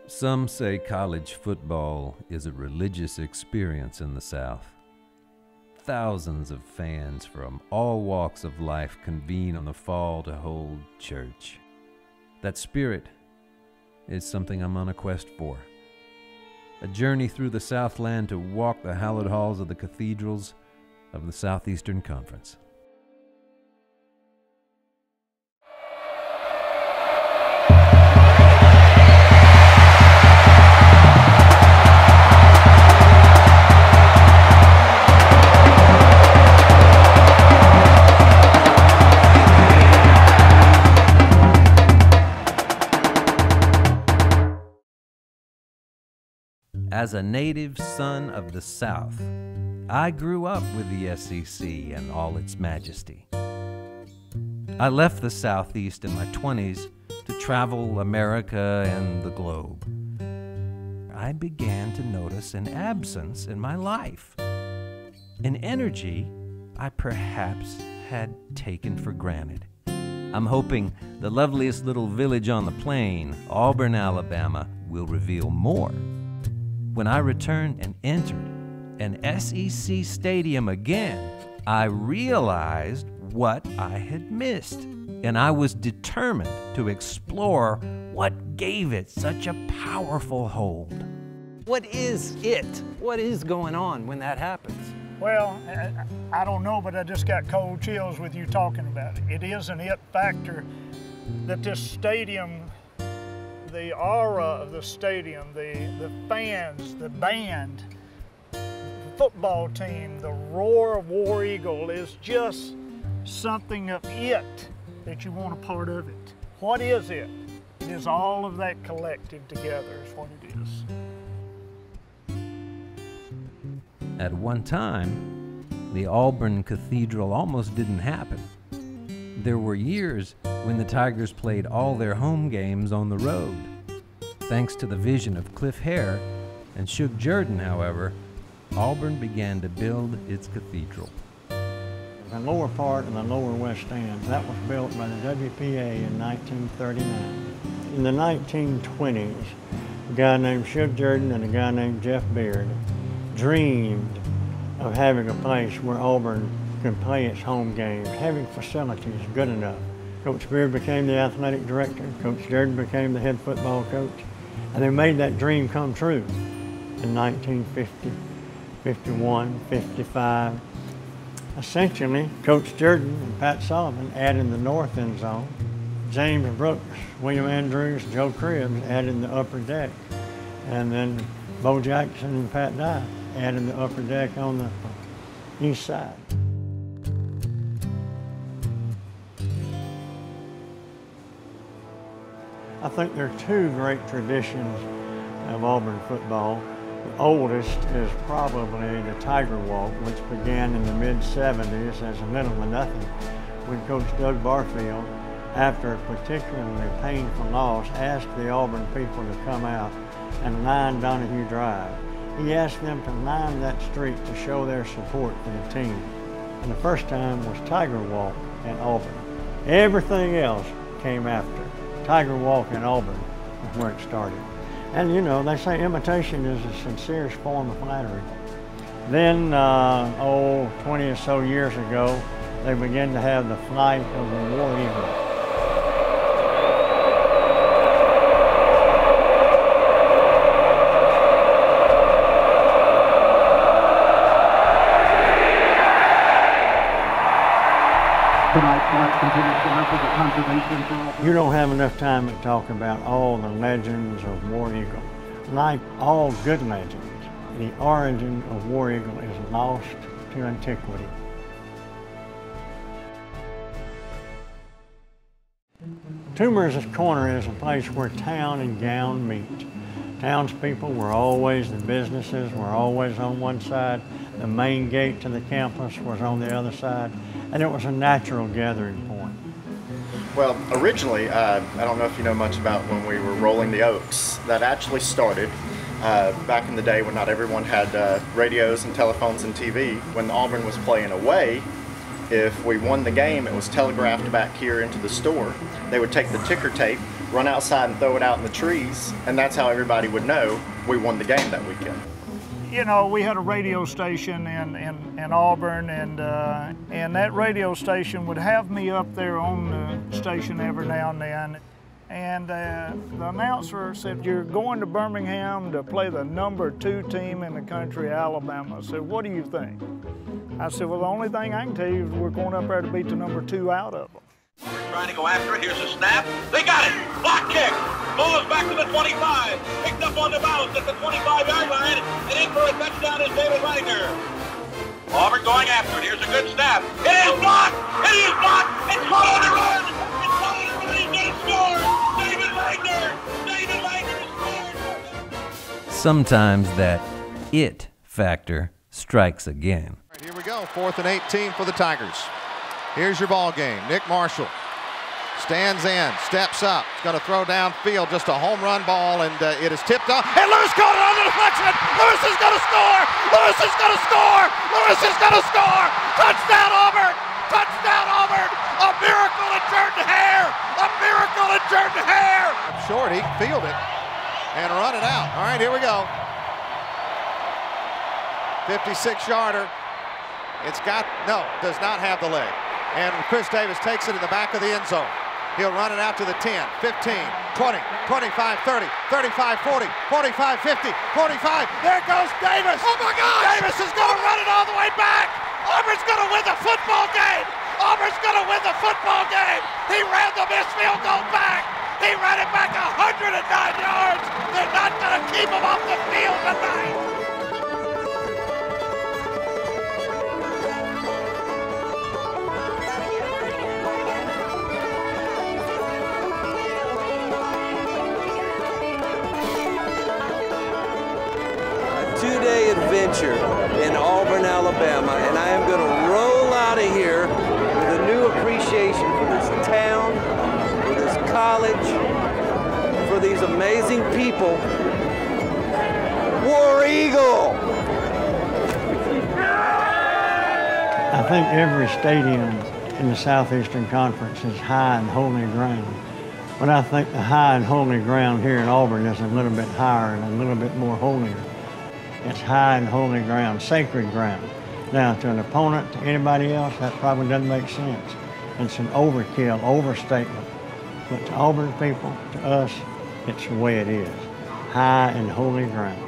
Some say college football is a religious experience in the South. Thousands of fans from all walks of life convene on the fall to hold church. That spirit is something I'm on a quest for. A journey through the Southland to walk the hallowed halls of the cathedrals of the Southeastern Conference. As a native son of the South, I grew up with the SEC and all its majesty. I left the Southeast in my 20s to travel America and the globe. I began to notice an absence in my life, an energy I perhaps had taken for granted. I'm hoping the loveliest little village on the plain, Auburn, Alabama, will reveal more. When I returned and entered an SEC stadium again, I realized what I had missed, and I was determined to explore what gave it such a powerful hold. What is it? What is going on when that happens? Well, I don't know, but I just got cold chills with you talking about it. It is an it factor that this stadium, the aura of the stadium, the fans, the band, the football team, the roar of War Eagle is just something of it that you want a part of it. What is it? It is all of that collective together is what it is. At one time, the Auburn Cathedral almost didn't happen. There were years when the Tigers played all their home games on the road. Thanks to the vision of Cliff Hare and Shug Jordan, however, Auburn began to build its cathedral. The lower part of the lower west end, that was built by the WPA in 1939. In the 1920s, a guy named Shug Jordan and a guy named Jeff Beard dreamed of having a place where Auburn could play its home games, having facilities good enough. Coach Beard became the athletic director, Coach Jordan became the head football coach, and they made that dream come true in 1950, 51, 55. Essentially, Coach Jordan and Pat Sullivan added the north end zone. James Brooks, William Andrews, Joe Cribbs added the upper deck. And then Bo Jackson and Pat Dye added the upper deck on the east side. I think there are two great traditions of Auburn football. The oldest is probably the Tiger Walk, which began in the mid-70s as a little or nothing when Coach Doug Barfield, after a particularly painful loss, asked the Auburn people to come out and line Donahue Drive. He asked them to line that street to show their support for the team. And the first time was Tiger Walk in Auburn. Everything else came after. Tiger Walk in Auburn is where it started. And you know, they say imitation is the sincerest form of flattery. Then, 20 or so years ago, they began to have the flight of the War Eagle. You don't have enough time to talk about all the legends of War Eagle. Like all good legends, the origin of War Eagle is lost to antiquity. Toomer's Corner is a place where town and gown meet. Townspeople were always, the businesses were always on one side. The main gate to the campus was on the other side, and it was a natural gathering point. Well, originally, I don't know if you know much about when we were rolling the Oaks. That actually started back in the day when not everyone had radios and telephones and TV. When Auburn was playing away, if we won the game, it was telegraphed back here into the store. They would take the ticker tape run outside and throw it out in the trees, and that's how everybody would know we won the game that weekend. You know, we had a radio station in Auburn, and that radio station would have me up there on the station every now and then. And the announcer said, "You're going to Birmingham to play the #2 team in the country, Alabama." I said, "What do you think?" I said, "Well, the only thing I can tell you is we're going up there to beat the #2 out of them." Trying to go after it. Here's a snap. They got it. Block kick. Ball is back to the 25. Picked up on the bounce at the 25-yard line. And in for a touchdown is David Wagner. Auburn going after it. Here's a good snap. It is blocked. It is blocked. It's caught on the run. It's caught on the run. He's going to score. David Wagner. David Wagner scored. Sometimes that it factor strikes again. All right, here we go. 4th and 18 for the Tigers. Here's your ball game. Nick Marshall stands in, steps up. He's going to throw downfield, just a home run ball, and it is tipped off. And Lewis caught it on the deflection. Lewis is going to score. Lewis is going to score. Lewis is going to score. Touchdown, Auburn. Touchdown, Auburn. A miracle in Jordan Hare. A miracle in Jordan Hare. Short, he can field it and run it out. All right, here we go. 56-yarder. It's got, no, does not have the leg. And Chris Davis takes it in the back of the end zone. He'll run it out to the 10, 15, 20, 25, 30, 35, 40, 45, 50, 45. There goes Davis. Oh my God! Davis is going to run it all the way back. Auburn's going to win the football game. Auburn's going to win the football game. He ran the missed field goal back. He ran it back 109 yards. They're not going to keep him off the field tonight. Two-day adventure in Auburn, Alabama, and I am going to roll out of here with a new appreciation for this town, for this college, for these amazing people. War Eagle! I think every stadium in the Southeastern Conference is high and holy ground. But I think the high and holy ground here in Auburn is a little bit higher and a little bit more holier. It's high and holy ground, sacred ground. Now, to an opponent, to anybody else, that probably doesn't make sense. It's an overkill, overstatement. But to Auburn people, to us, it's the way it is. High and holy ground.